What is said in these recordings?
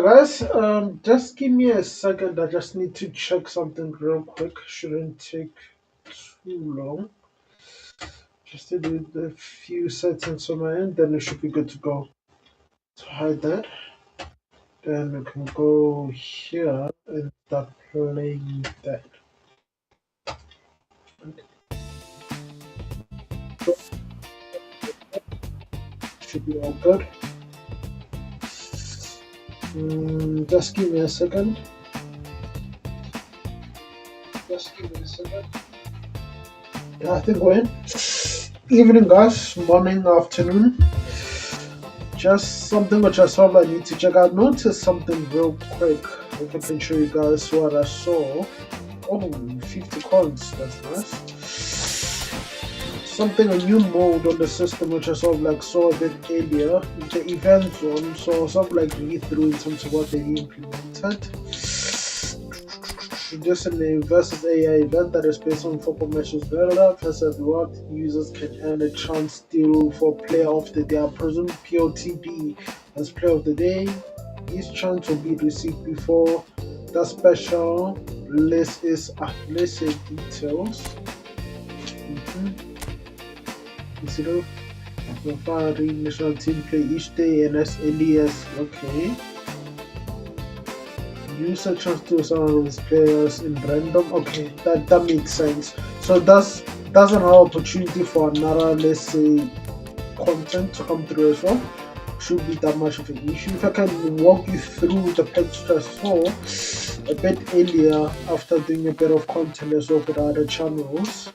Guys, just give me a second. I just need to check something real quick. Shouldn't take too long. Just to do the few settings on my end, then it should be good to go. So hide that. Then we can go here and start playing that. Should be all good. Just give me a second. Just give me a second. Yeah, I think we're in. Evening, guys. Morning, afternoon. Just something which I saw I need to check out. Notice something real quick. If I can show you guys what I saw. Oh, 50 coins. That's nice. Something, a new mode on the system which I saw a bit earlier. The event zone. So sort of like read through in terms of what they implemented. Introducing a versus AI event that is based on football matches. Versus what users can earn a chance deal for player of the day. I presume POTB as player of the day. Each chance will be received before the special list is details. Consider the following national team play each day and as early as okay. Use a chance to some of players in random. Okay, that makes sense. So that's another opportunity for another, let's say, content to come through as well. Should be that much of an issue. If I can walk you through the packs I saw a bit earlier after doing a bit of content as well with other channels.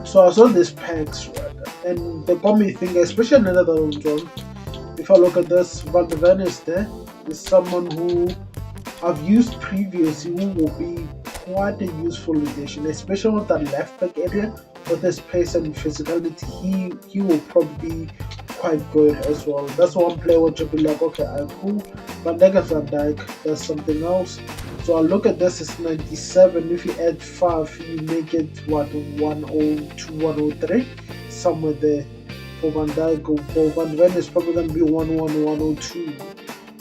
So I saw these packs, right? And they got me thinking, especially another one, John. If I look at this, Van de Ven is there. Is someone who I've used previously who will be quite a useful addition, especially with that left back area with his pace and physicality. He will probably be quite good as well. That's one player which will be like, okay, I'm cool. But Van Dijk, that's something else. So I look at this, it's 97. If you add 5, you make it what, 102, 103, somewhere there. For Van Dijk, for Van Ven is probably going to be 101, 102.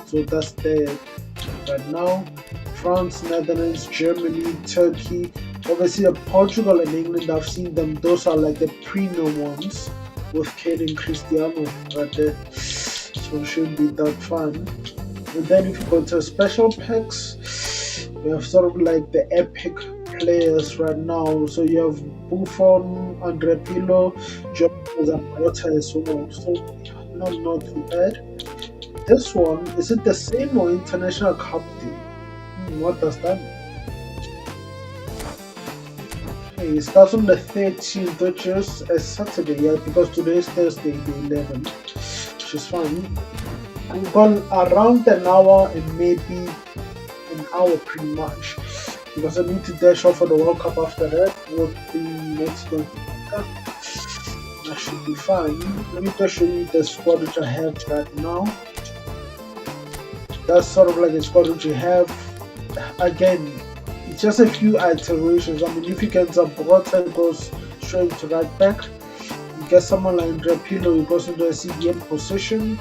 So that's there right now. France, Netherlands, Germany, Turkey. Obviously, Portugal and England, I've seen them. Those are like the premium ones with Kane and Cristiano right there. So it shouldn't be that fun. And then if you go to special packs, we have sort of like the epic players right now. So you have Buffon, Andre Pirlo, Jones, and Mota as well. So not too bad. This one, is it the same or International Cup Day? What does that mean? Okay, it starts on the 13th, which is a Saturday, yeah, because today is Thursday, the 11th, which is fine. We've gone around an hour and maybe an hour pretty much, because I need to dash off for the World Cup after that with the next one. That should be fine. Let me just show you the squad which I have right now. That's sort of like a squad which you have. Again, it's just a few iterations. I mean, if you get Zabrota, it goes straight to right back. You get someone like Drapilo, it goes into a CDM position.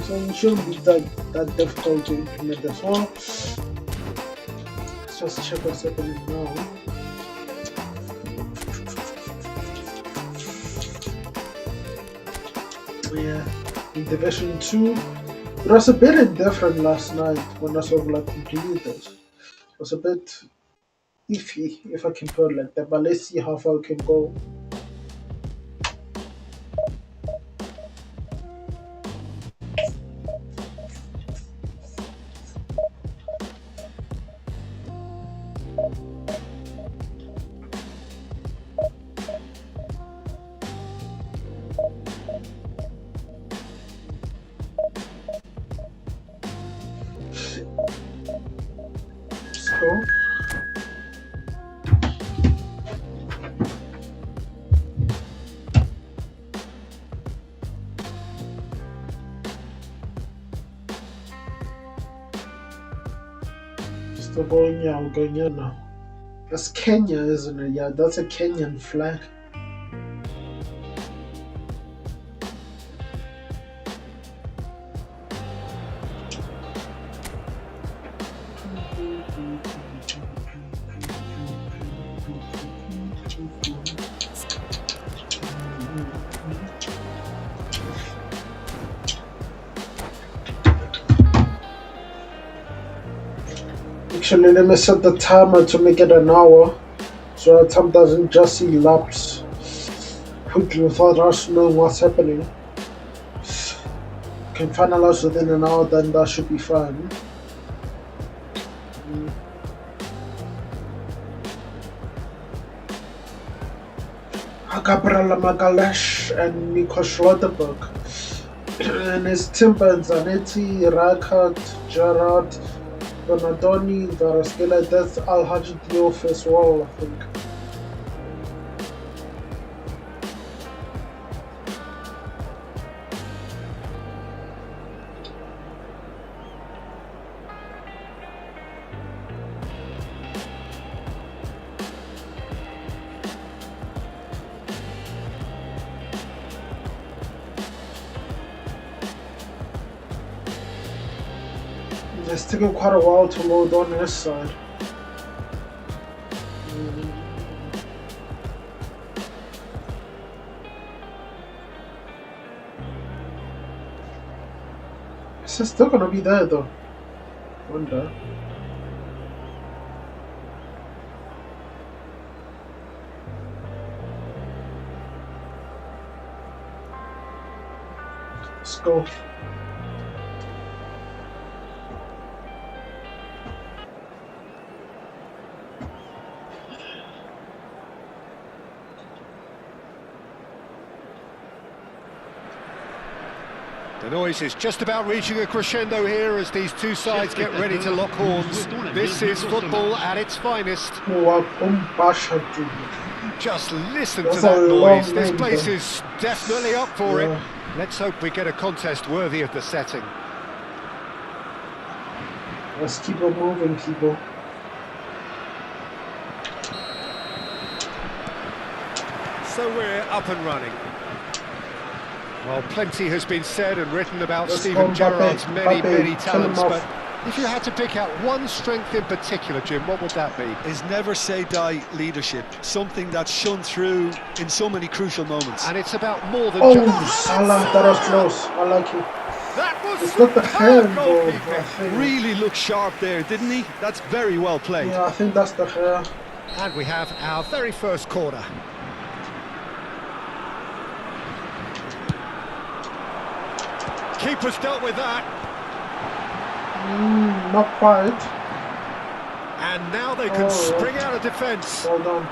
So it shouldn't be that difficult to implement as well. Let's just check what's happening now. Yeah, in Division 2. It was a bit indifferent last night when I sort of like completed this. It was a bit iffy, if I can put it like that, but let's see how far we can go. So, still going in now. That's Kenya, isn't it? Yeah, that's a Kenyan flag. Actually, let me set the timer to make it an hour, so our time doesn't just elapse quickly without us knowing what's happening. Can finalize within an hour, then that should be fine. Gabriela Magalesh and Nico Schlotterberg. And it's Timber, Zanetti, Rakat, Gerard, Donadoni, Varaskela. That's Al Haji Diouf as well, I think. It's taking quite a while to load on this side. It's still gonna be there though. Wonder. Let's go. The noise is just about reaching a crescendo here as these two sides get ready to lock horns. This is football at its finest. Just listen to that noise. This place is definitely up for it. Let's hope we get a contest worthy of the setting. Let's keep it moving, people. So we're up and running. Well, plenty has been said and written about Steven Gerrard's many talents, but if you had to pick out one strength in particular, Jim, what would that be? His never-say-die leadership, something that's shone through in so many crucial moments. And it's about more than just... Salah, that was close. I like it. That was it's not the hand, though, I think. Really looked sharp there, didn't he? That's very well played. Yeah, I think that's the hair. And we have our very first corner. Keeper's dealt with that. Not quite. And now they can spring out of defence. Well done.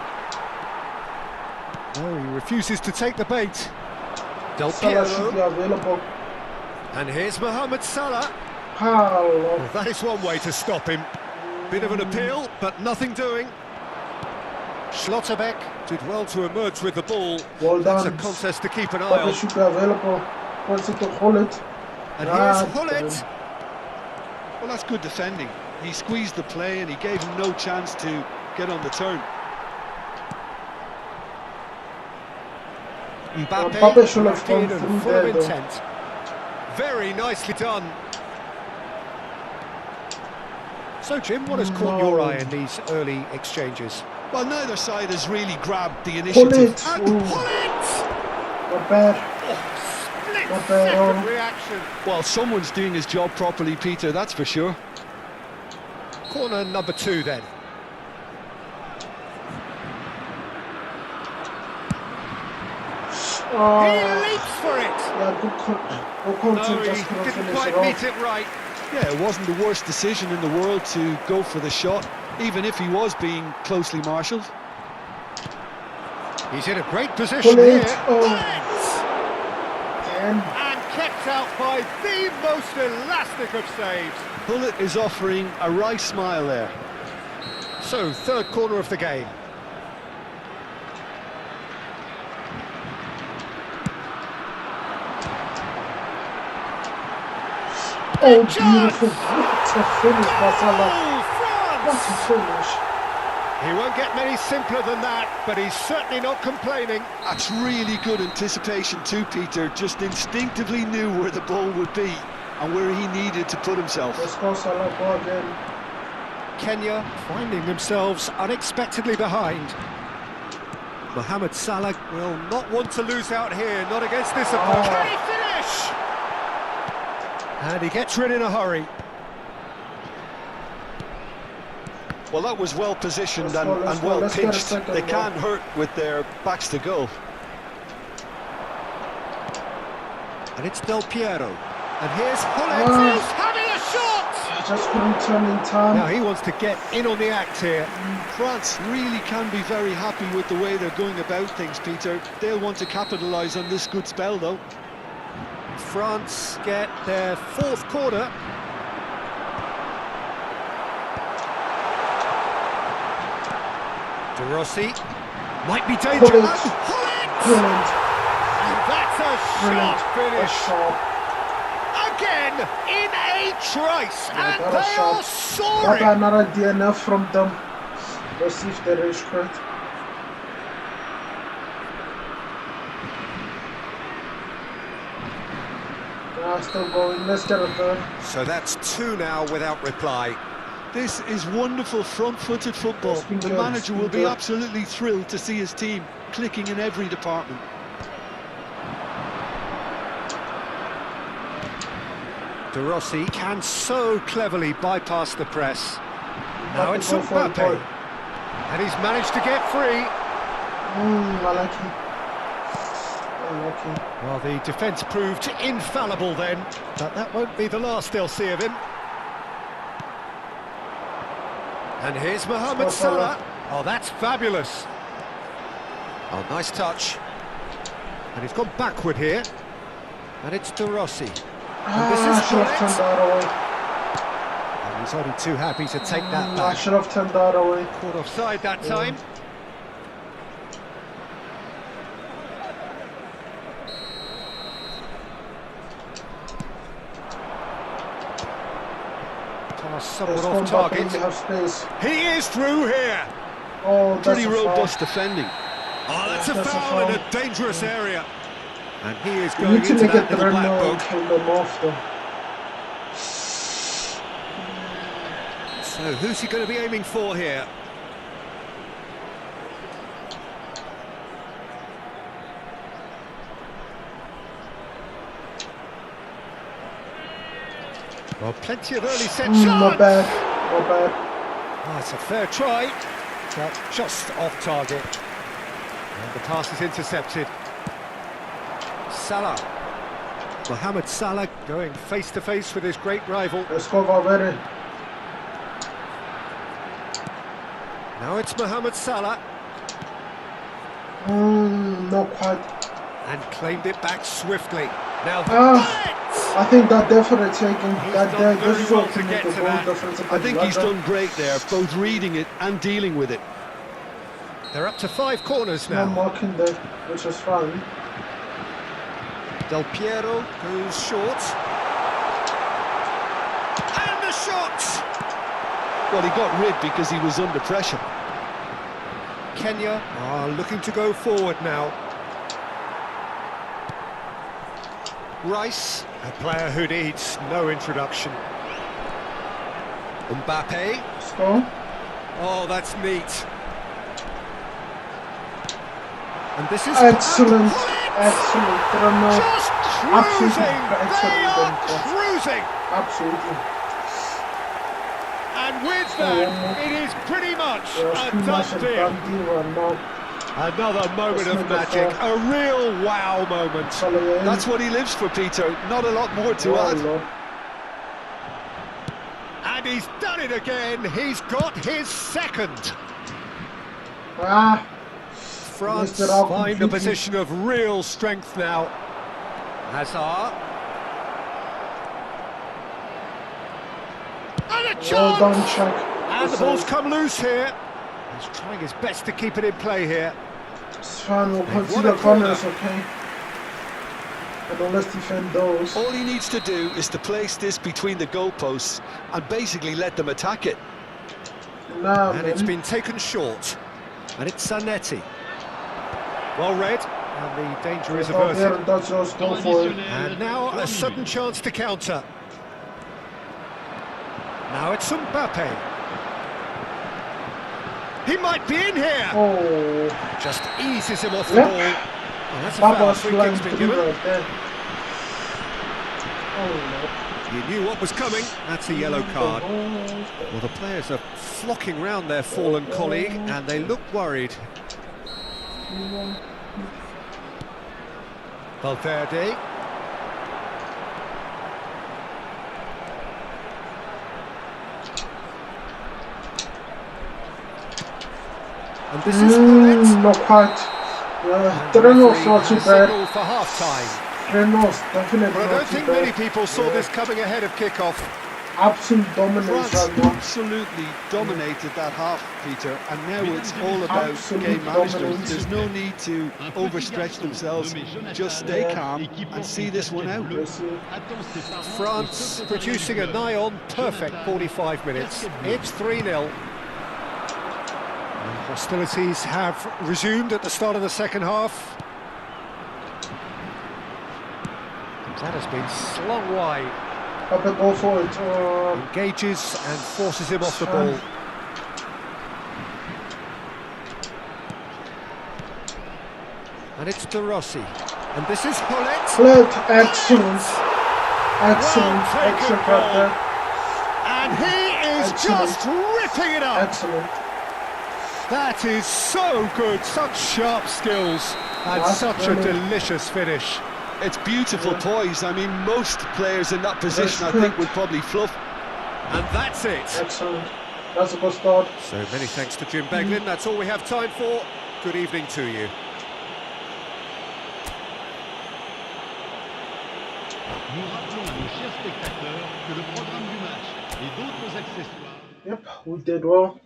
Oh, he refuses to take the bait. Del Salah should be available. And here's Mohamed Salah. Well, that is one way to stop him. Bit of an appeal, but nothing doing. Schlotterbeck did well to emerge with the ball. Well done. That's a contest to keep an eye on. Should be available. Wants it to hold it. And here's Hullet. Well, that's good defending. He squeezed the play and he gave him no chance to get on the turn. Mbappe should have gone through full there, of intent. Very nicely done. So, Jim, what has caught your eye in these early exchanges? Well, neither side has really grabbed the initiative. Hullet! Not bad. Second reaction. Well, someone's doing his job properly, Peter, that's for sure. Corner number 2 then. He leaps for it. Yeah, good no, he didn't quite meet it right. Yeah, it wasn't the worst decision in the world to go for the shot, even if he was being closely marshalled. He's in a great position here. And kept out by the most elastic of saves. Hullet is offering a right smile there. So, third corner of the game. Oh, beautiful. What a finish, Salah. What a finish. He won't get many simpler than that, but he's certainly not complaining. That's really good anticipation too, Peter. Just instinctively knew where the ball would be and where he needed to put himself. Let's go, Salah, go again. Kenya finding themselves unexpectedly behind. Mohamed Salah will not want to lose out here, not against this opponent. Can he finish? And he gets rid in a hurry. Well, that was well positioned and well pitched. They can't hurt with their backs to goal. And it's Del Piero. And here's Hullet. He's having a shot! Just couldn't turn in time. Now he wants to get in on the act here. France really can be very happy with the way they're going about things, Peter. They'll want to capitalise on this good spell, though. France get their fourth corner. De Rossi might be dangerous. Brilliant. And that's a Brilliant. sharp finish. A sharp. Again in a trice, and they are soaring. Got another DNF from them. Let's see if they reach correct. Still going. Let's get a third. So that's two now without reply. This is wonderful front-footed football. The manager will be absolutely thrilled to see his team clicking in every department. De Rossi can so cleverly bypass the press. Now it's Mbappe. And he's managed to get free. Unlucky. Well, the defence proved infallible then, but that won't be the last they'll see of him. And here's Mohamed Salah. Oh, that's fabulous. Oh, nice touch. And he's gone backward here. And it's De Rossi. And this is should have turned that away. And he's only too happy to take that I back. should have turned that away. Caught offside that time. Somewhat off target. He is through here. Oh, that's pretty robust defending. Oh, that's a foul in a dangerous area. And he is going into that little black book. So who's he going to be aiming for here? Well, plenty of early set shots. Not bad. Oh, it's a fair try, but just off target. And the pass is intercepted. Salah. Mohamed Salah going face to face with his great rival. Let's go already. Now it's Mohamed Salah. Not quite. And claimed it back swiftly. Now I think that definitely taking that there. This is well what to get to that. I think he's done great there, both reading it and dealing with it. They're up to 5 corners now. No marking there, which is fine. Del Piero goes short. And the shot! Well, he got rid because he was under pressure. Kenya are looking to go forward now. Rice, a player who needs no introduction. Mbappe. Score. Oh, that's neat. And this is excellent. Just cruising. They are cruising. Absolutely. And with that, it is pretty much a done deal. Another moment of magic, a real wow moment. That's what he lives for, Peter. Not a lot more to add. And he's done it again. He's got his second. France find a position of real strength now. Hazard. And a chance! And the ball's come loose here. He's trying his best to keep it in play here. It's fine, we'll consider corners, okay? But let's defend those. All he needs to do is to place this between the goalposts and basically let them attack it. And it's been taken short. And it's Zanetti. Well read, and the danger is averted. And now a sudden chance to counter. Now it's Mbappe. He might be in here. Oh, Just eases him off the yep. ball. Oh, that's a That foul. was Free flying kick's been through given. right there. Oh, You knew what was coming. That's a yellow card. Well, the players are flocking round their fallen colleague, and they look worried. Valverde. And this is not quite. Yeah, 3-0's not too bad. For half-time. 3-0's definitely But I not don't too think bad. many people saw this coming ahead of kick-off. Absolute dominance France right now. absolutely dominated that half, Peter, and now it's all about Absolute game management. dominance. There's no need to overstretch themselves. Just stay calm and see this one out. France producing a nigh-on perfect 45 minutes. It's 3-0. And hostilities have resumed at the start of the second half. That has been slung wide. Up and go for it. Engages and forces him off the ball. And it's De Rossi. And this is Hullet. Excellent. Excellent. Excellent right there. And he is just ripping it up. Excellent. That is so good. Such sharp skills. And That's such brilliant. a delicious finish. It's beautiful poise. I mean, most players in that position, I think, would probably fluff. And that's it. Excellent. That's a good start. So many thanks to Jim Beglin. That's all we have time for. Good evening to you. Nous rappelons à nos chers spectateurs que le programme du match et d'autres accessoires. Yep, we did well.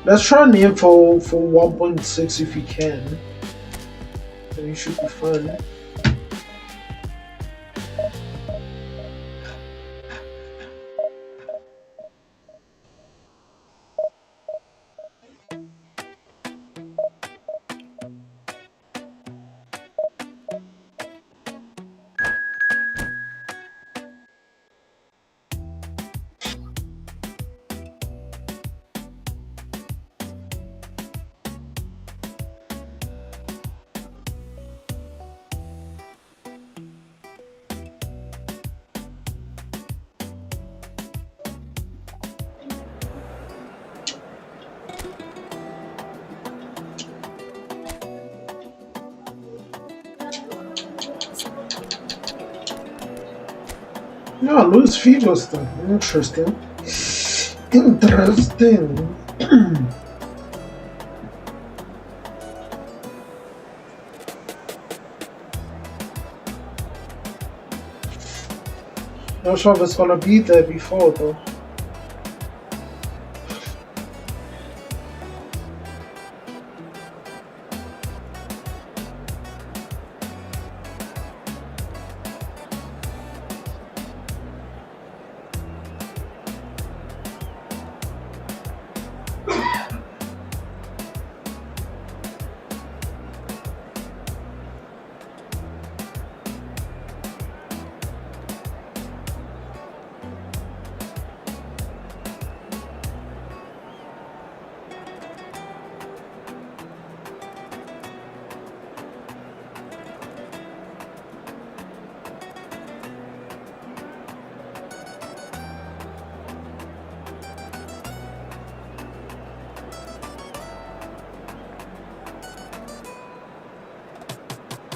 Let's try and aim for 1.6 if you can. Then it should be fun. Yeah, Luis Figo's thing. Interesting. Interesting. Not sure if it's gonna be there before though.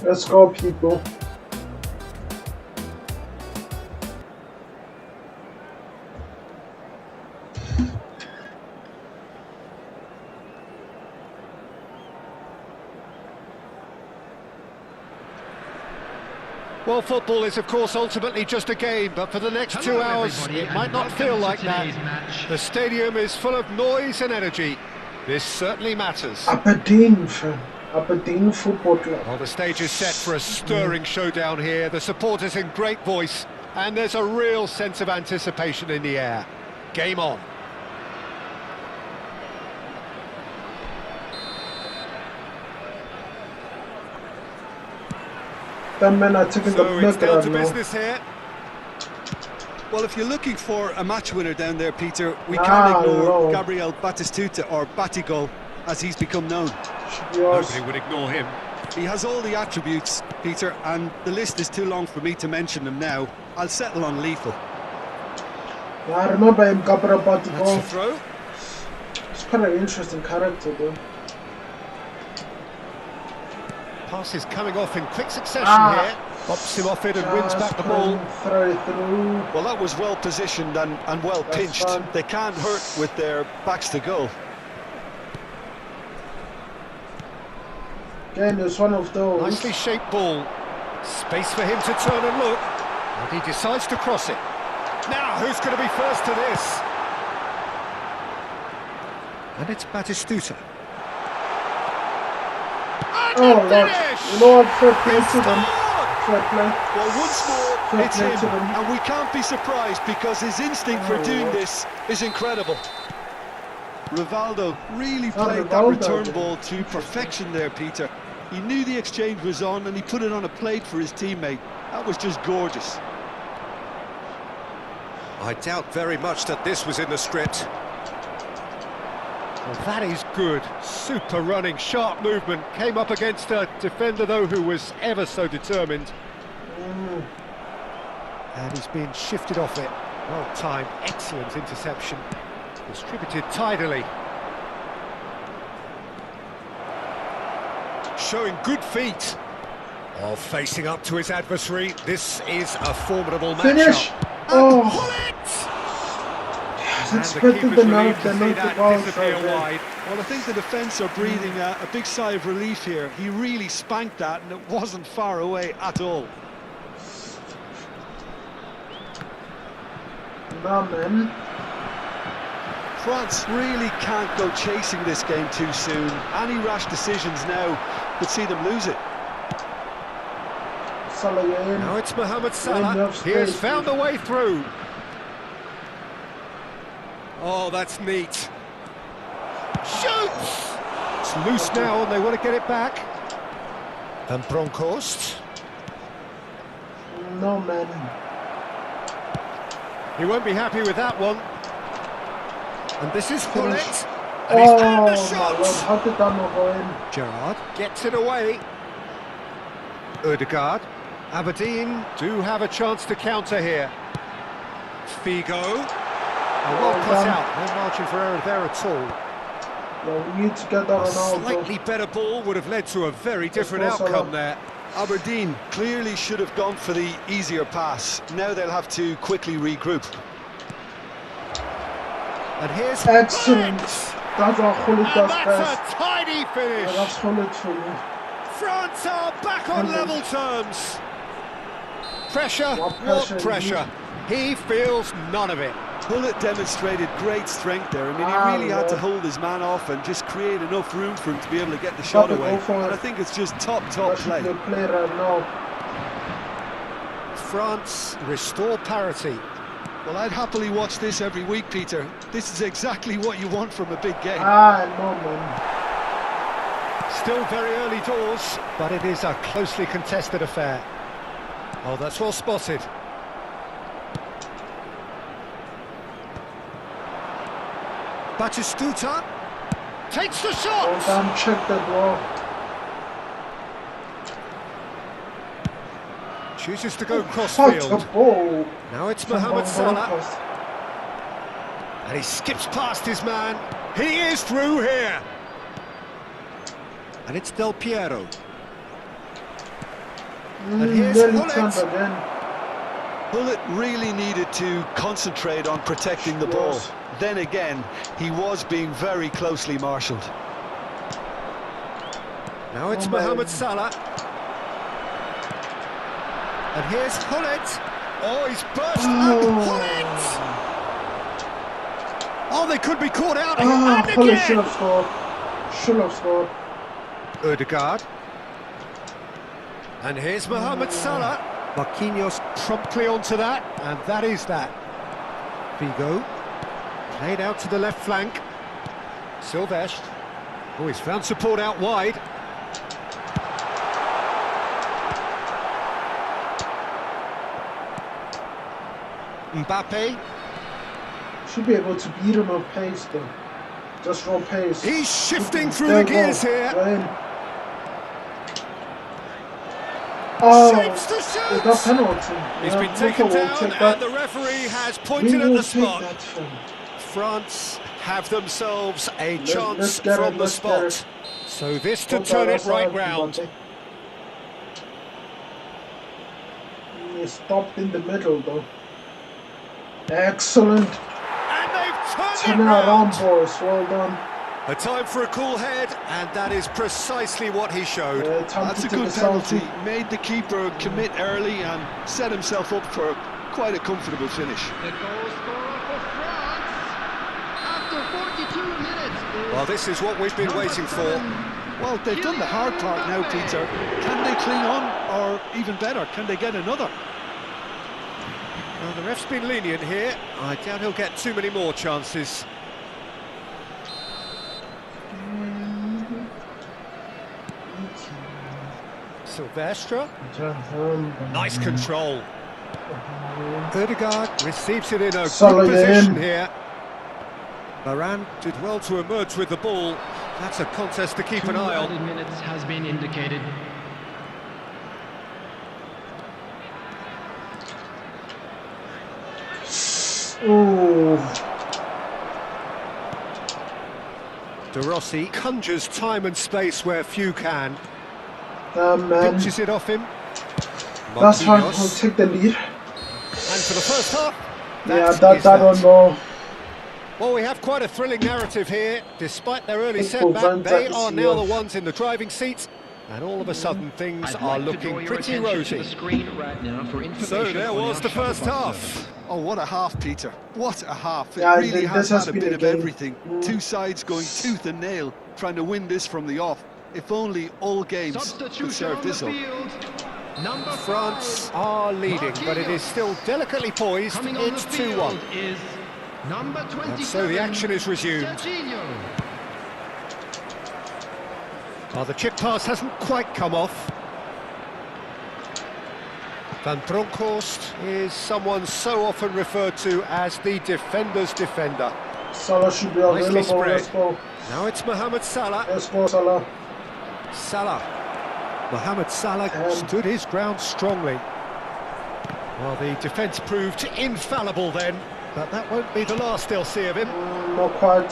Let's go, people. Well, football is, of course, ultimately just a game, but for the next 2 hours, it might not feel like that. The stadium is full of noise and energy. This certainly matters. Aberdeen, fan. Aberdeen Football Club. Well, the stage is set for a stirring showdown here. The supporters in great voice, and there's a real sense of anticipation in the air. Game on. Them men are taking So the it's mick down right to now. business here. Well, if you're looking for a match winner down there, Peter, we can't ignore Gabriel Batistuta, or Batigol, as he's become known. Nobody would ignore him. He has all the attributes, Peter, and the list is too long for me to mention them now. I'll settle on lethal. Yeah, I remember him, Gabriel That's a Batistuta. throw. He's quite an interesting character, though. Passes coming off in quick succession here. Bops him off it and wins back the ball. Throw through. Well, that was well positioned and well pinched. fine. They can't hurt with their backs to goal. Again, it's one of those. Nicely shaped ball. Space for him to turn and look. And he decides to cross it. Now, who's going to be first to this? And it's Batistuta. Oh, Lord. You know what? Fair play to them. Fair play. Well, once more, Fair it's play him, to them. and we can't be surprised because his instinct for doing this is incredible. Rivaldo really played that return ball to perfection there, Peter. He knew the exchange was on and he put it on a plate for his teammate. That was just gorgeous. I doubt very much that this was in the script. Well, that is good. Super running, sharp movement. Came up against a defender, though, who was ever so determined. And he's been shifted off it. Well timed, excellent interception. Distributed tidily. Showing good feet. Oh, facing up to his adversary. This is a formidable matchup. Finish! Oh! Expected the note to go disappear wide. Well, I think the defence are breathing a big sigh of relief here. He really spanked that and it wasn't far away at all. Nah, man. France really can't go chasing this game too soon. Any rash decisions now could see them lose it. Salah, you're in. Now it's Mohamed Salah. He has found the way through. Oh, that's neat. Shoots! It's loose now and they want to get it back. And Bronkhorst. No, man. He won't be happy with that one. And this is Hullet. And Oh, he's found the my shot! Lord. How did that not go in? Gerrard gets it away. Odegaard. Aberdeen do have a chance to counter here. Figo. Well cut out, no margin for error there at all. Yeah, we need to get that A Ronaldo. slightly better ball would have led to a very different outcome there. Aberdeen clearly should have gone for the easier pass. Now they'll have to quickly regroup. And here's Excellent. That's a Hullet and does that's best. a tidy finish. Yeah, that's Hullet for me. France are back on level terms. Pressure, What what pressure pressure? He feels none of it. Bullet demonstrated great strength there. I mean, he really had to hold his man off and just create enough room for him to be able to get the shot away. And I think it's just top play. Good play right now. France restore parity. Well, I'd happily watch this every week, Peter. This is exactly what you want from a big game. No, man. Still very early doors, but it is a closely contested affair. Oh, that's well spotted. Batistuta takes the shot. Well done, check that ball. Chooses to go What a crossfield. ball. Now it's From Mohamed Salah, Bronkhorst. and he skips past his man. He is through here. And it's Del Piero. And here's Nearly Hullet. turned again. Bullet really needed to concentrate on protecting the ball. Yes. Then again, he was being very closely marshalled. Now it's Oh, Mohamed man. Salah. And here's Hullet. Oh, he's burst. And Hullet! Oh, they could be caught out here. And Hullet should again! have scored. Should have scored. Odegaard. And here's Mohamed Salah. Marquinhos promptly onto that, and that is that. Figo. Played out to the left flank. Silvestre. Oh, he's found support out wide. Mbappe. Should be able to beat him on pace though. Just raw pace. He's shifting through the gears here. Oh, Shapes the shoot. that penalty. He's been taken down and the referee has pointed at the spot. France have themselves a chance from the spot. So this to turn it right round. He stopped in the middle though. Excellent. And they've turned Turn it round. boys. Well done. A time for a cool head, and that is precisely what he showed. That's a good penalty. Made the keeper commit early and set himself up for quite a comfortable finish. The goal scorer for France after 42 minutes. Well, this is what we've been waiting for. Well, they've done the hard part now, Peter. Can they cling on, or even better, can they get another? Well, the ref's been lenient here. I doubt he'll get too many more chances. Silvestre. Nice control. Ødegaard receives it in a good position here. Varane did well to emerge with the ball. That's a contest to keep an eye on. 2 minutes has been indicated. Oh. De Rossi conjures time and space where few can. Man. Pinches it off him. That's fine, Marquinhos. we'll take the lead. And for the first half, Yeah, that one more. Well, we have quite a thrilling narrative here. Despite their early Football setback, they fans are like to now see the us. ones in the driving seat. And all of a sudden, things I'd are like to draw looking your pretty attention rosy. to the screen right now for So information there on was our the first shuttle half. service. Oh, what a half, Peter. What a half. It Yeah, really this has has had a been bit a of game. everything. Two sides going tooth and nail, trying to win this from the off. If only all games could Substitution serve on the this up. field. Number France 5. are leading, but it is still delicately poised. Coming on It's the 2-1. field is number 27. And so the action is resumed. Serginho. Well, the chip pass hasn't quite come off. Van Bronckhorst is someone so often referred to as the defender's defender. Salah should be Nicely available. spread. Let's go. Now it's Mohamed Salah. Let's go, Salah. Salah. Mohamed Salah stood his ground strongly. Well, the defence proved infallible then, but that won't be the last they'll see of him. Not quite.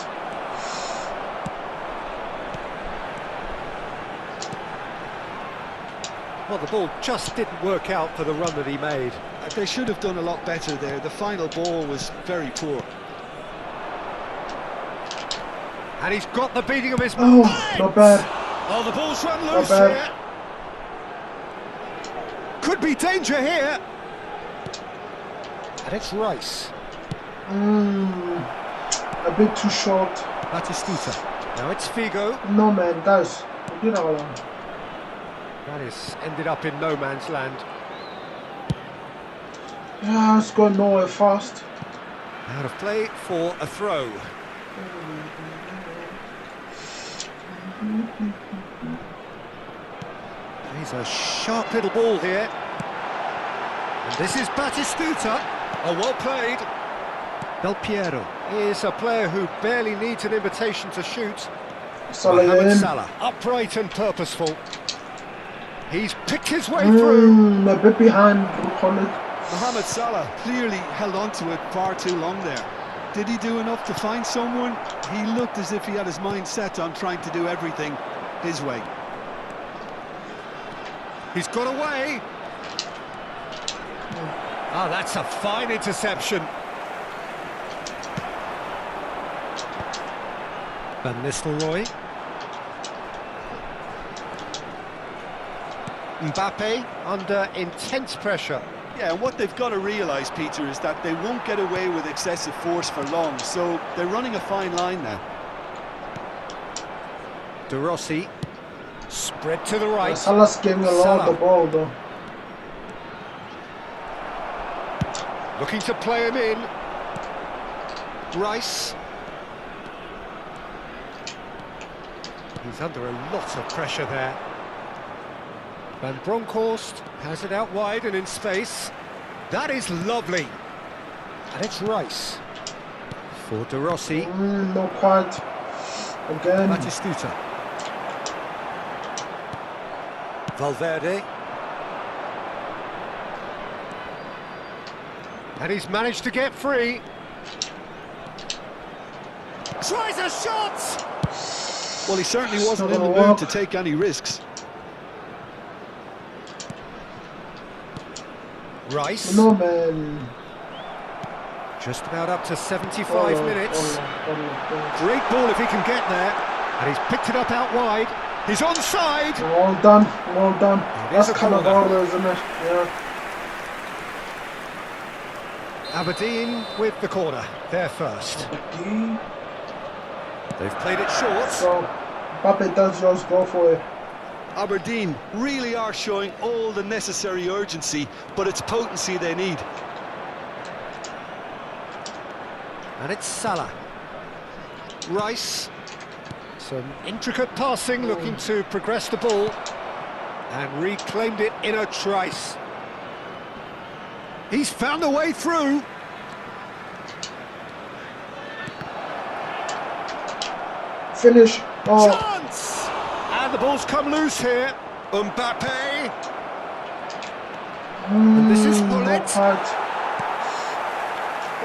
Well, the ball just didn't work out for the run that he made. They should have done a lot better there. The final ball was very poor. And he's got the beating of his Oh, legs. not bad. Oh, the ball's run Not loose bad. here. Could be danger here. And it's Rice. A bit too short. Batistuta. Now it's Figo. No man, guys. You know, That is ended up in no man's land. yeah, it's going nowhere fast. Out of play for a throw. He's a sharp little ball here. And this is Batistuta. Oh, well played. Del Piero is a player who barely needs an invitation to shoot. Mohamed Salah, upright and purposeful. He's picked his way through. A bit behind. Mohamed Salah clearly held on to it far too long there. Did he do enough to find someone? He looked as if he had his mind set on trying to do everything his way. He's got away. Ah, that's a fine interception. Van Nistelrooy. Mbappe under intense pressure. Yeah, and what they've got to realise, Peter, is that they won't get away with excessive force for long, so they're running a fine line now. De Rossi, spread to the right. Salah's getting a lot of the ball, though. Looking to play him in. Rice. He's under a lot of pressure there. Van Bronckhorst has it out wide and in space. That is lovely. And it's Rice. For De Rossi. Not quite. Again. Batistuta. Valverde. And he's managed to get free. Tries a shot! Well, he certainly wasn't in the mood to take any risks. Rice. No, man. Just about up to 75 minutes. Great ball if he can get there. And he's picked it up out wide. He's onside. Well done, well done. That's kind of order, isn't it? Yeah. Aberdeen with the corner. They're first. Aberdeen. They've played it short. So, Mbappe does just go for it. Aberdeen really are showing all the necessary urgency, but it's potency they need. And it's Salah. Rice. Some intricate passing, looking to progress the ball. And reclaimed it in a trice. He's found a way through. Finish. Oh. Chance! And the ball's come loose here. Mbappe. And this is Bullet. Well,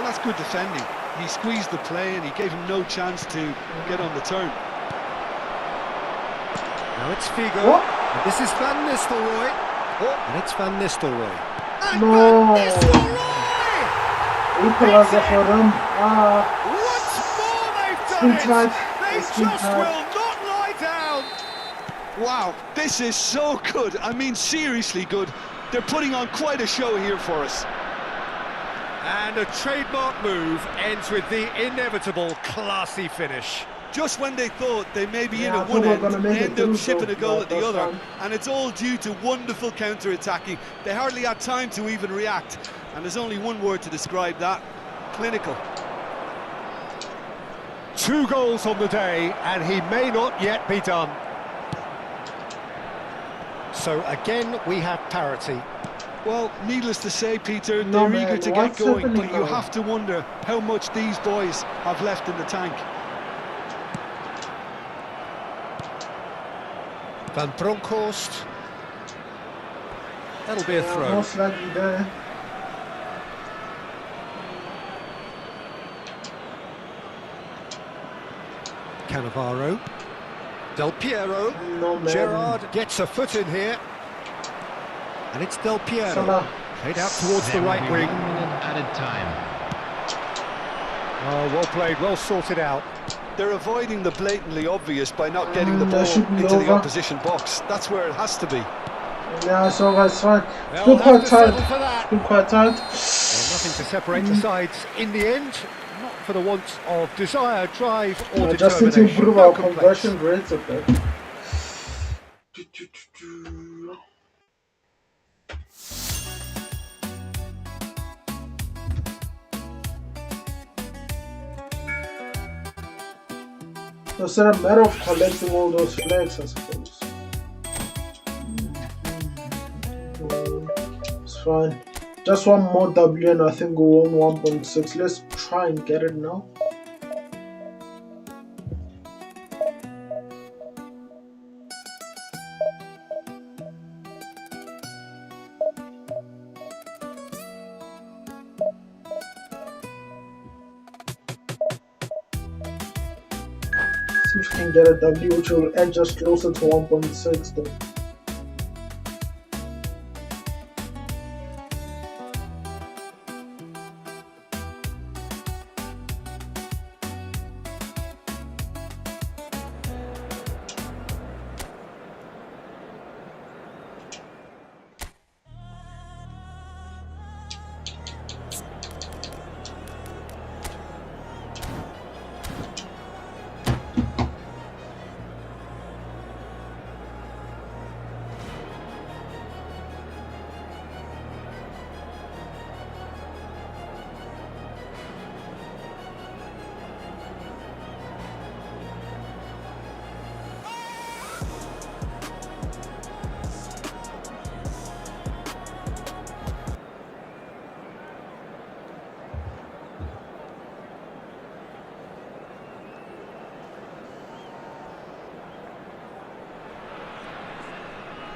that's good defending. He squeezed the play and he gave him no chance to get on the turn. Now it's Figo. What? And this is Van Nistelrooy. Oh. And it's Van Nistelrooy. And No. Van Nistelrooy! Equalizer for them. Once more they've done it! Tight. They It's just been will tight. not lie down! Wow, this is so good. I mean, seriously good. They're putting on quite a show here for us. And a trademark move ends with the inevitable classy finish. Just when they thought they may be in I at thought one we were end, gonna make they it end up through, shipping so a goal at the that's other. fine. And it's all due to wonderful counter-attacking. They hardly had time to even react. And there's only one word to describe that: clinical. 2 goals on the day, and he may not yet be done. So again, we have parity. Well, needless to say, Peter, No, they're eager man, to get what's going, happening but you now? have to wonder how much these boys have left in the tank. Van Bronckhorst. That'll be a throw. Most likely there. Cannavaro. Del Piero. No, man. Gerrard gets a foot in here. And it's Del Piero. Salah. Played out towards the There will right be wing. 1 minute added time. Oh, well played, well sorted out. They're avoiding the blatantly obvious by not getting the That ball should be into the over. opposition box. That's where it has to be. Yeah, it's alright, it's fine. It's They'll been have quite to settle tight. for that. It's been quite tight. Well, nothing to separate the sides in the end. Not for the want of desire, drive or Just need to determination. improve No our complaints. conversion rates a bit. So it's a matter of collecting all those flags, I suppose. It's fine. Just one more W and I think we'll won 1.6. Let's try and get it now. See if we can get a W, which will edge us closer to 1.6 though.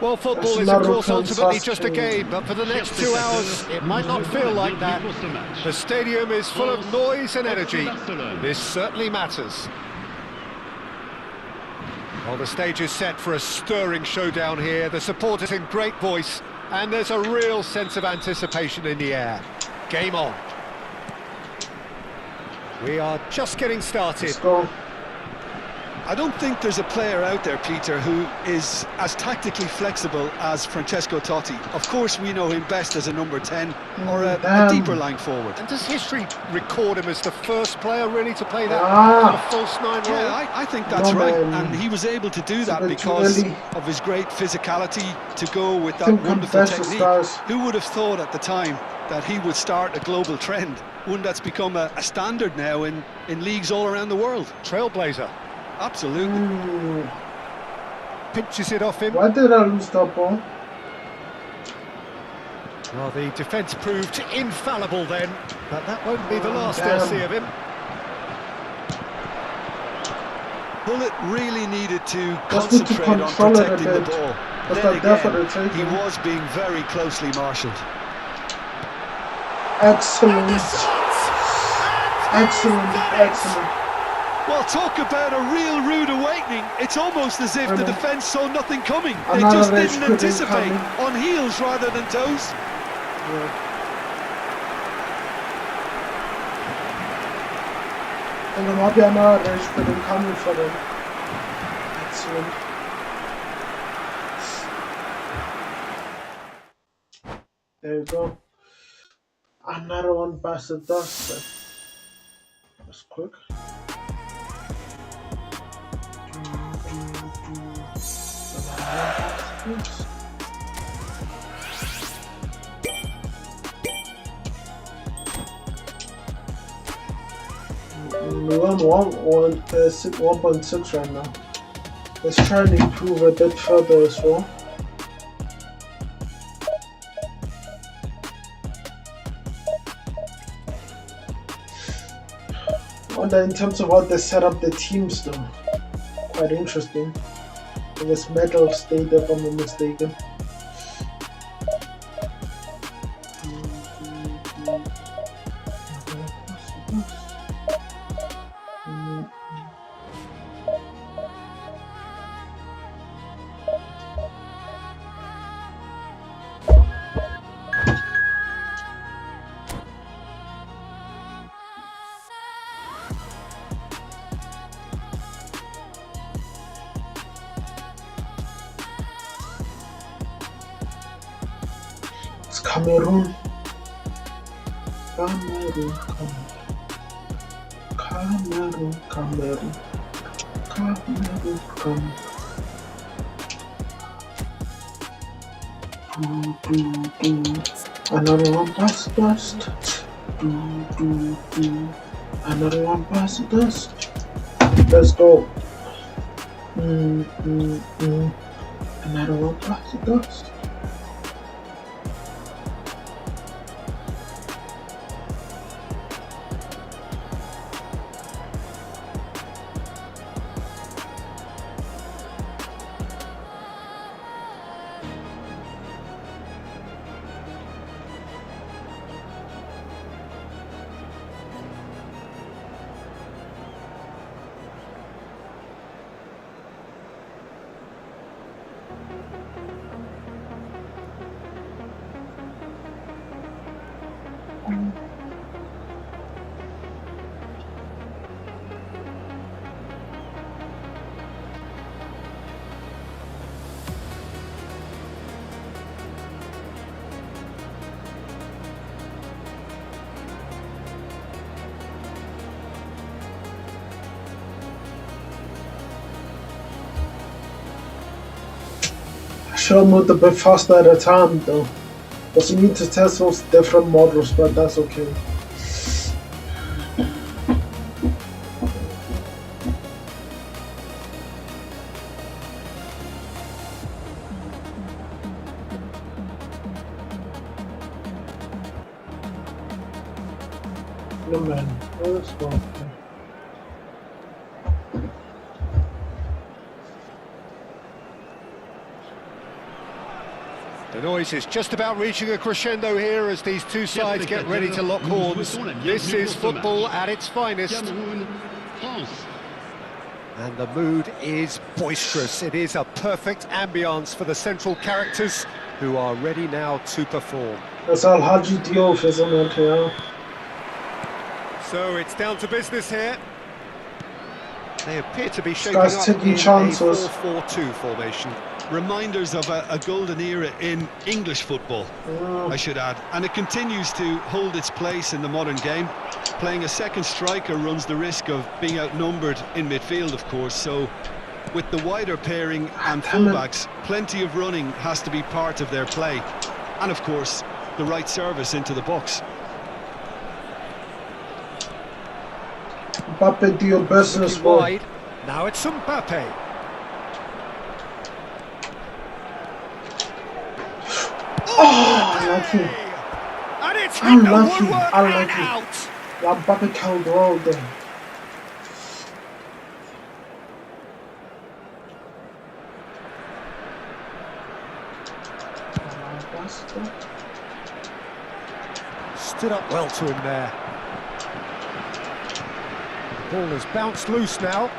Well, football is, of course, ultimately just a game, but for the next 2 hours, it might not feel like that. The stadium is full of noise and energy. This certainly matters. Well, the stage is set for a stirring showdown here. The supporters in great voice, and there's a real sense of anticipation in the air. Game on. We are just getting started. Let's go. I don't think there's a player out there, Peter, who is as tactically flexible as Francesco Totti. Of course, we know him best as a number 10 or a deeper line forward. And does history record him as the first player really to play that kind of false nine role? Yeah, I think that's right. And he was able to do that because of his great physicality, to go with that wonderful technique. Who would have thought at the time that he would start a global trend, one that's become a standard now in leagues all around the world? Trailblazer. Absolutely. Pinches it off him. Why did I lose that ball? Well, the defence proved infallible then, but that won't be the last they'll see of him. Bullet really needed to concentrate on protecting the ball. Then again, he was being very closely marshalled. Excellent. Excellent. Well, talk about a real rude awakening. It's almost as if the defence saw nothing coming. They just didn't anticipate. On heels rather than toes. And there might be another race couldn't come for them. Excellent. There you go. Another one past the dust. That's quick. We're on 1.6 right now. Let's try and improve a bit further as well. Wonder in terms of how they set up the teams though. Quite interesting. It was Metal State if I'm not mistaken. Cameroon. Cameroon. Another one pass dust. Another one pass dust. Let's go. Another one pass dust. I should have moved a bit faster at a time though. Because you need to test those different models, but that's okay. No man, let's go. The noise is just about reaching a crescendo here as these two sides get ready to lock horns. This is football at its finest. Cameroun, France. And the mood is boisterous. It is a perfect ambience for the central characters who are ready now to perform. Dat is al Hadji Diouf, isn't it? Yeah. So it's down to business here. They appear to be shaping Guys up taking in chances. a 4-4-2 formation. Reminders of a golden era in English football, I should add. And it continues to hold its place in the modern game. Playing a second striker runs the risk of being outnumbered in midfield, of course. So with the wider pairing and fullbacks, plenty of running has to be part of their play. And of course, the right service into the box. Mbappe, do your business, boy. Wide. Now it's Mbappe. Unlucky. And it's hit the Unlucky. woodwork and Unlucky. out. Ja, Mbappe killed all them. Stood up well to him there. The ball has bounced loose now.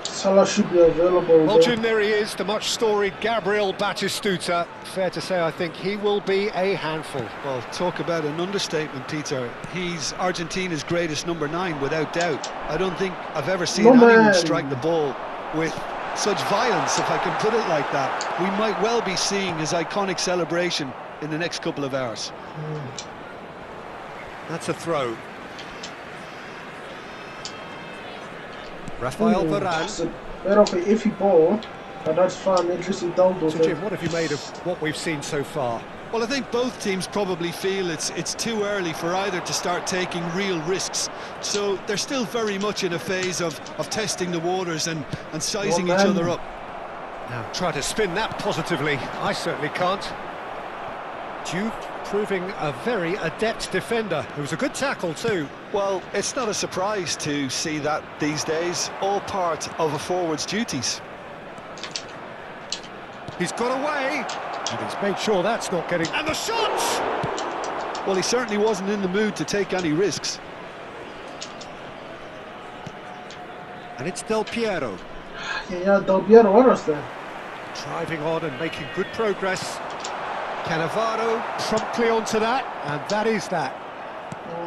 Salah should be available. Well, Jim, there he is, the much-storied Gabriel Batistuta. Fair to say, I think he will be a handful. Well, talk about an understatement, Peter. He's Argentina's greatest number 9, without doubt. I don't think I've ever seen anyone strike the ball with such violence, if I can put it like that. We might well be seeing his iconic celebration in the next couple of hours. That's a throw. Rafael Varane. It's a bit of an iffy ball, but that's fine. At least he dealt with So, it. Jim, what have you made of what we've seen so far? Well, I think both teams probably feel it's too early for either to start taking real risks. So they're still very much in a phase of testing the waters and sizing each other up. Now, try to spin that positively. I certainly can't. Duke proving a very adept defender. It was a good tackle too. Well, it's not a surprise to see that these days, all part of a forward's duties. He's got away, and he's made sure that's not getting... And the shots! Well, he certainly wasn't in the mood to take any risks. And it's Del Piero. Yeah, Del Piero, what was that? Driving on and making good progress. Cannavaro promptly onto that, and that is that.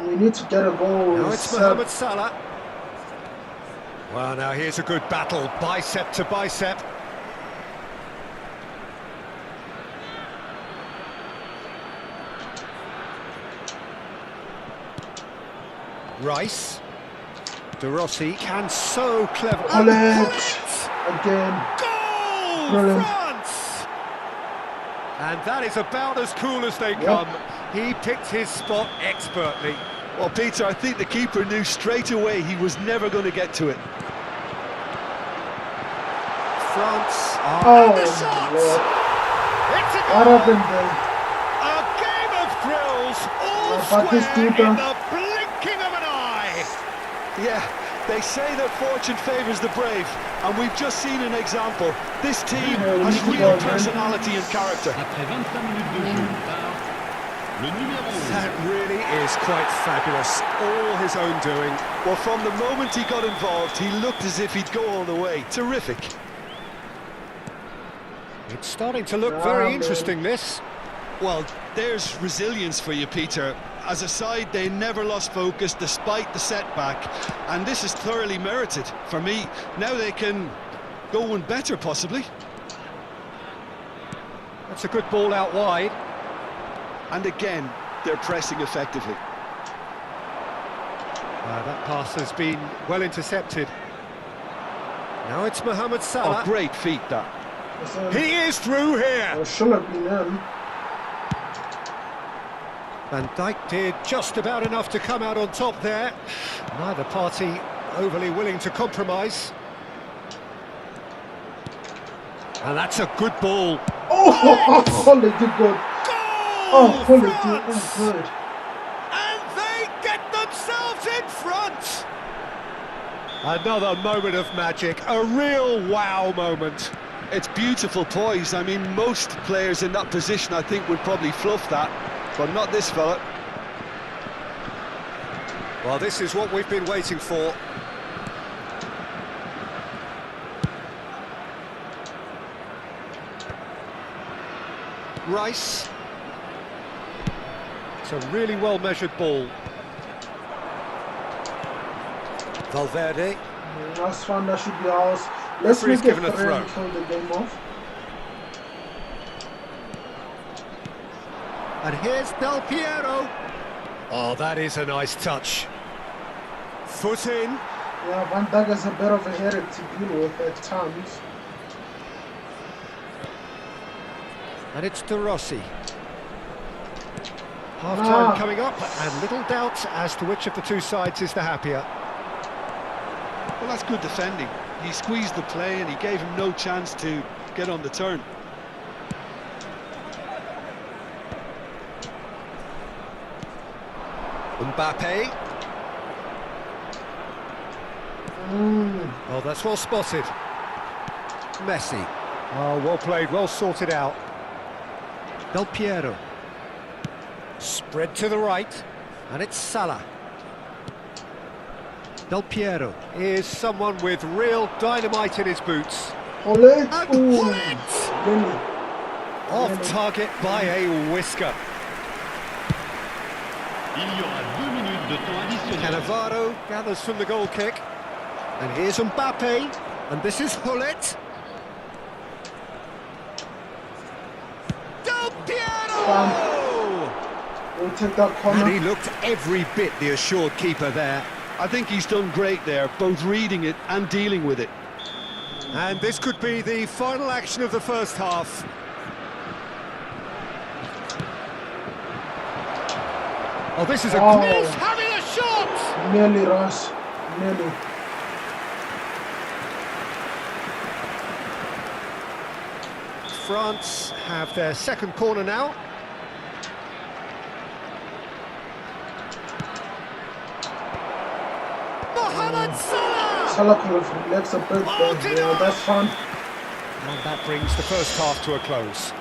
We need to get a goal. Now it's Mohamed Salah. Well, now here's a good battle, bicep to bicep. Rice. De Rossi can so clever. Alex! Again. Goal! Brilliant. France! And that is about as cool as they come. He picked his spot expertly. Well, Peter, I think the keeper knew straight away he was never going to get to it. France. Oh, the shot! Lord. It's a What goal! happened there? A game of thrills, all Batistuta. square in the blinking of an eye. Yeah, they say that fortune favours the brave, and we've just seen an example. This team has real personality and character. Après 25 minutes de jeu par le numéro 11. That really is quite fabulous. All his own doing. Well, from the moment he got involved, he looked as if he'd go all the way. Terrific. It's starting to look very interesting, this. Well, there's resilience for you, Peter. As a side, they never lost focus despite the setback, and this is thoroughly merited. For me, now they can go one better, possibly. That's a good ball out wide. And again, they're pressing effectively. That pass has been well intercepted. Now it's Mohamed Salah. Oh, great feat, that. He is through here. Should have been him. Van Dijk did just about enough to come out on top there. Neither party overly willing to compromise. And that's a good ball. Oh, quality good. Oh, quality. Oh, good. Another moment of magic, a real wow moment. It's beautiful poise. I mean, most players in that position, I think, would probably fluff that, but not this fella. Well, this is what we've been waiting for. Rice. It's a really well-measured ball. Valverde. Last one, that should be ours. Let's Referee's make it given a throw. and kill the game off. And here's Del Piero. Oh, that is a nice touch. Foot in. Yeah, Van Dijk is a bit of a headache to deal with at times. And it's De Rossi. Half-time coming up, and little doubt as to which of the two sides is the happier. Well, that's good defending. He squeezed the play and he gave him no chance to get on the turn. Mbappe. Oh, that's well spotted. Messi. Oh, well played, well sorted out. Del Piero. Spread to the right, and it's Salah. Del Piero is someone with real dynamite in his boots. Ole! Really? Off target by a whisker. Il y aura 2 minutes de temps additionnel. Cannavaro gathers from the goal kick. And here's Mbappe, and this is Hullet. Del Piero! We'll take that corner. And he looked every bit the assured keeper there. I think he's done great there, both reading it and dealing with it. And this could be the final action of the first half. Oh, this is a he's having a shot! Nearly, Ross. Nearly. France have their second corner now. Mohamed Salah! Salah could have relaxed a bit, but yeah, that's fun. And that brings the first half to a close.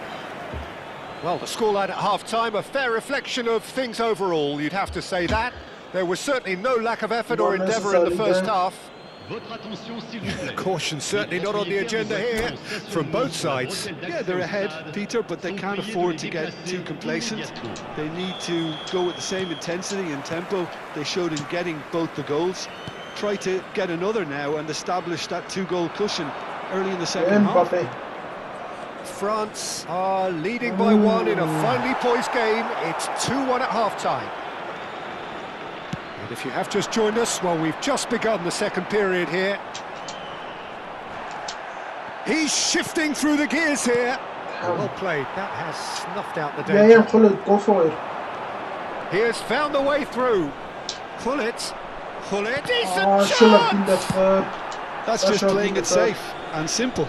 Well, the scoreline at half-time, a fair reflection of things overall, you'd have to say that. There was certainly no lack of effort or endeavour in the first half. Votre attention, s'il vous plaît. Caution certainly not on the agenda here, from both sides. Yeah, they're ahead, Peter, but they can't afford to get too complacent. They need to go with the same intensity and tempo they showed in getting both the goals. Try to get another now and establish that two-goal cushion early in the second half. Mbappe. France are leading by one in a finely poised game. It's 2-1 at half-time. And if you have just joined us, well, we've just begun the second period here. He's shifting through the gears here. Well played. That has snuffed out the danger. Yeah, Hullet, go for it. He has found the way through. Hullet. Decent Should have been shot! the third. That's just playing it safe and simple.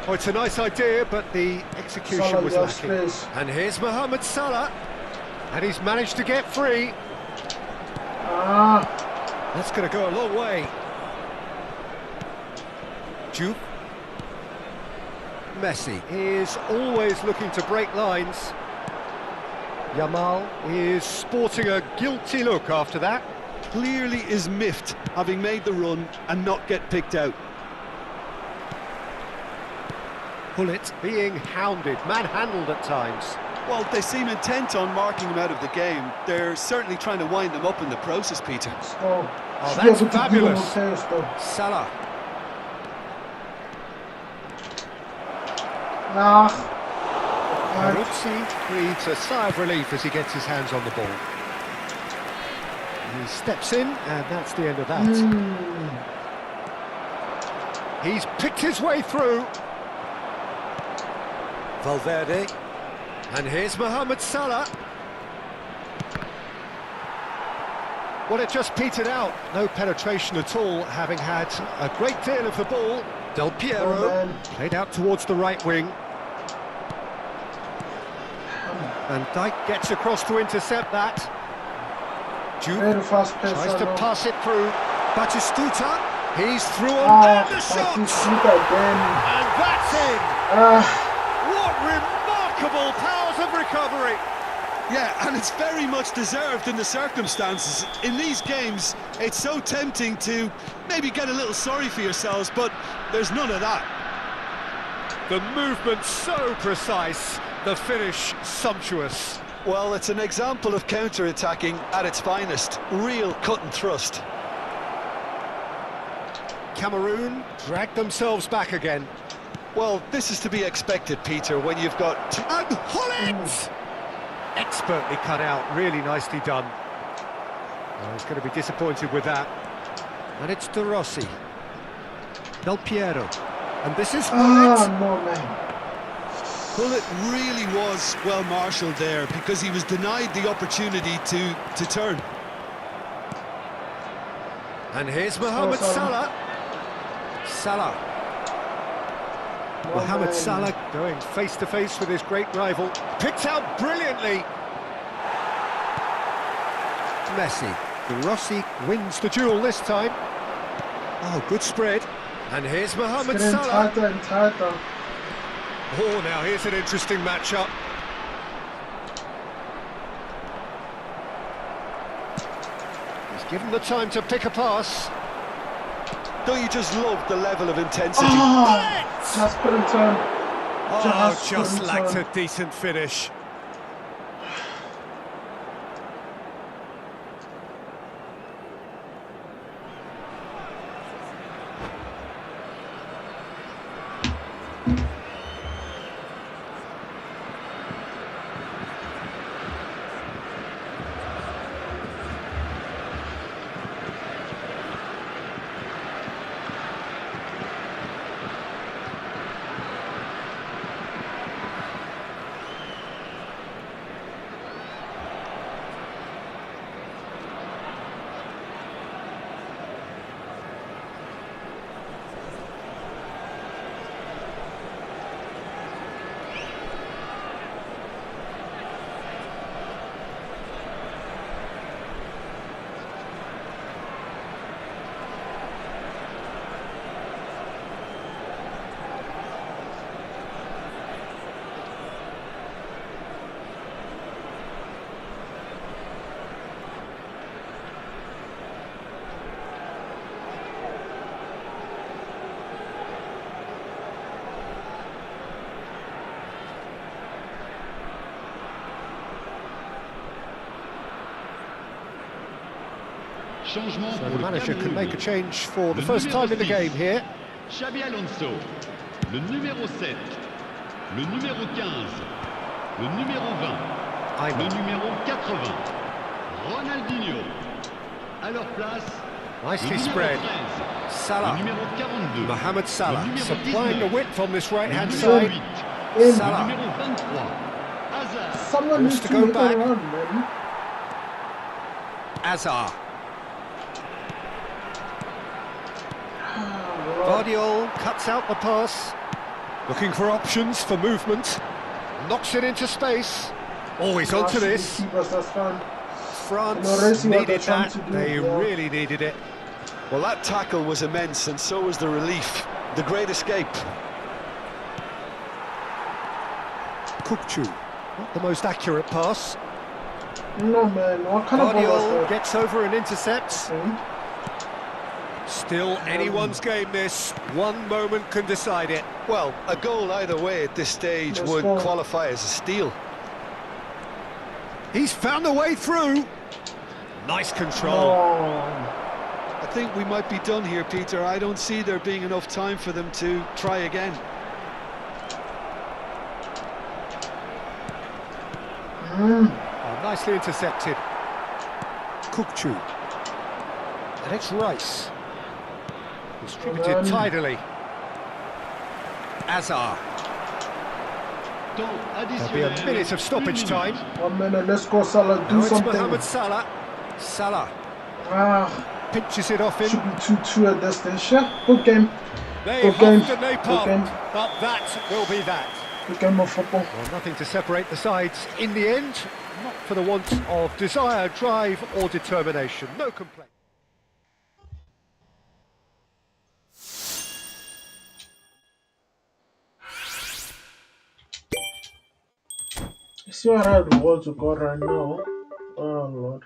Oh, it's a nice idea, but the execution Salah, was yes, lacking. please. And here's Mohamed Salah. And he's managed to get free. That's going to go a long way. Juke. Messi is always looking to break lines. Yamal is sporting a guilty look after that. Clearly is miffed, having made the run and not get picked out. Hullet being hounded, manhandled at times. Well, they seem intent on marking him out of the game. They're certainly trying to wind them up in the process, Peter. Oh, that's fabulous. Salah. Peruzzi breathes a sigh of relief as he gets his hands on the ball. He steps in, and that's the end of that. He's picked his way through. Valverde. And here's Mohamed Salah. Well, it just petered out. No penetration at all, having had a great deal of the ball. Del Piero played out towards the right wing. And Dijk gets across to intercept that. Juke tries to pass it through. Batistuta, he's through on Ah, and the shot! Batistuta again. And that's in! Ah, What remarkable powers of recovery! Yeah, and it's very much deserved in the circumstances. In these games, it's so tempting to maybe get a little sorry for yourselves, but there's none of that. The movement so precise, the finish sumptuous. Well, it's an example of counter-attacking at its finest. Real cut and thrust. Cameroon dragged themselves back again. Well, this is to be expected, Peter, when you've got... And Holland! Expertly cut out, really nicely done. Well, he's going to be disappointed with that. And it's De Rossi. Del Piero. And this is ah, Hullet. no, man. Hullet really was well marshalled there because he was denied the opportunity to turn. And here's Mohamed Salah. Salah. Mohamed man. Salah going face-to-face with his great rival. Picked out brilliantly. Messi. De Rossi wins the duel this time. Oh, good spread. And here's Mohamed Getting Salah. tighter and tighter. Oh, now here's an interesting matchup. He's given the time to pick a pass. Don't you just love the level of intensity? Ah, just couldn't turn. Oh, just couldn't lacked turn. a decent finish. Changement So pour the le manager can Cameroun. make a change for the Le first numéro time in the 6, game here. Xabi Alonso. Le numéro 7. Le numéro 15. Le numéro 20. Le Ayman. numéro 80. Ronaldinho. À leur place, le Nicely numéro spread. 13. Le Salah. numéro 42. Mohamed Salah Le numéro supplying the 19. width on this right-hand Le side. numéro 8. In. Le Salah. numéro 23. Hazard. Someone Wants needs to to go make back. a run, man. Azar. Ah, Guardiola cuts out the pass. Looking for options for movement. Knocks it into space. Always onto this. Keepers, that's fine. France Already what they're needed trying that. to do, They yeah. really needed it. Well, that tackle was immense, and so was the relief. The great escape. Kukçu. Not the most accurate pass. No, man. What kind of ball was Guardiola that? gets over and intercepts. Okay. Still anyone's game this. One moment can decide it. Well, a goal either way at this stage Let's would go. qualify as a steal. He's found a way through. Nice control. Oh. I think we might be done here, Peter. I don't see there being enough time for them to try again. Oh, nicely intercepted. Kukçu. And it's Rice. Distributed Well done. tidily. Azar. Temps There'll be a additionnel. minute of stoppage Une time. minute. 1 minute. Let's go, Salah. Do Now it's something. Mohamed Salah. Salah Ah, pinches it off him. should be 2-2 at this stage. Yeah, good game. They Good game. huffed and they Good game. puffed, but that will be that. Good game of football. Well, nothing to separate the sides in the end, not for the want of desire, drive or determination. No complaint. See what I rewards we got right now. Oh Lord.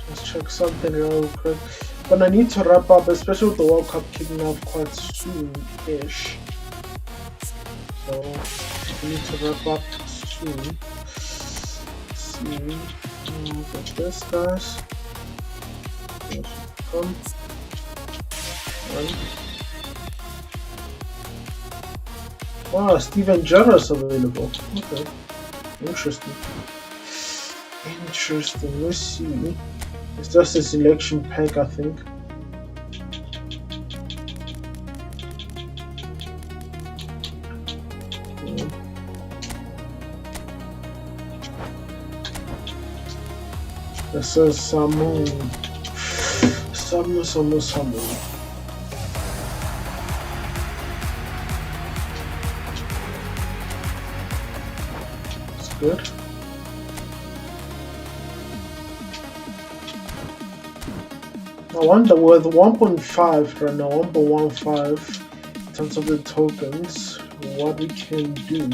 Let's check something real quick. But I need to wrap up, especially with the World Cup kicking off quite soon-ish. So we need to wrap up soon. Let's see. Got this, guys. Come. Wow, Steven Gerrard's available. Okay. Interesting. Interesting. Let's see. It's just a selection pack, I think. This is Samu. It's good. I wonder with 1.5 right now, 1.15 in terms of the tokens, what we can do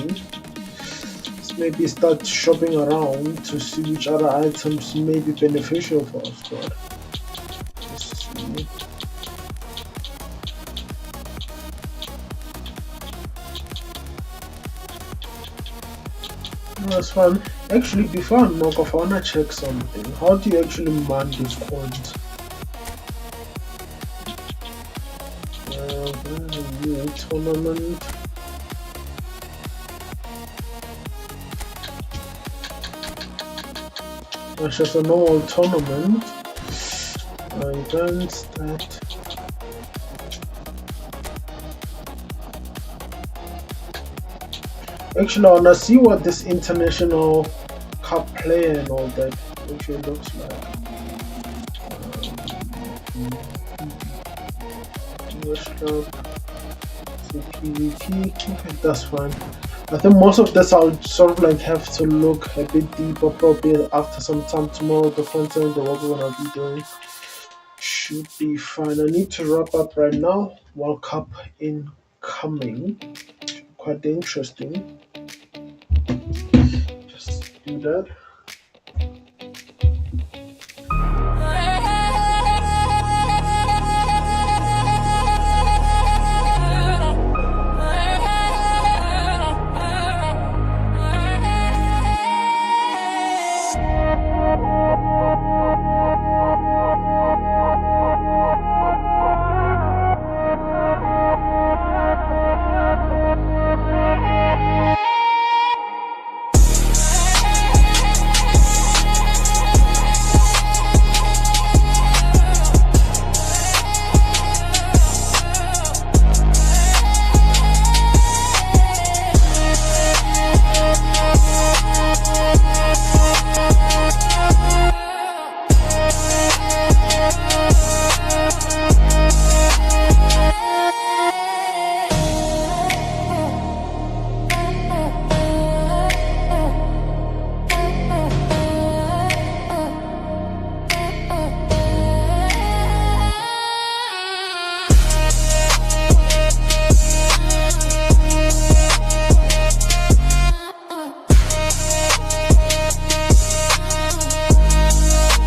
is maybe start shopping around to see which other items may be beneficial for us, squad. Let's see. That's fun. Actually, before I knock off, I wanna check something. How do you actually man these coins? Tournament. That's just a normal tournament. Events that. Actually, I wanna see what this international cup player and all that actually looks like. PvP, okay, that's fine. I think most of this I'll sort of like have to look a bit deeper probably after some time tomorrow. The content that we're gonna be doing should be fine. I need to wrap up right now. World Cup incoming. Quite interesting. Just do that.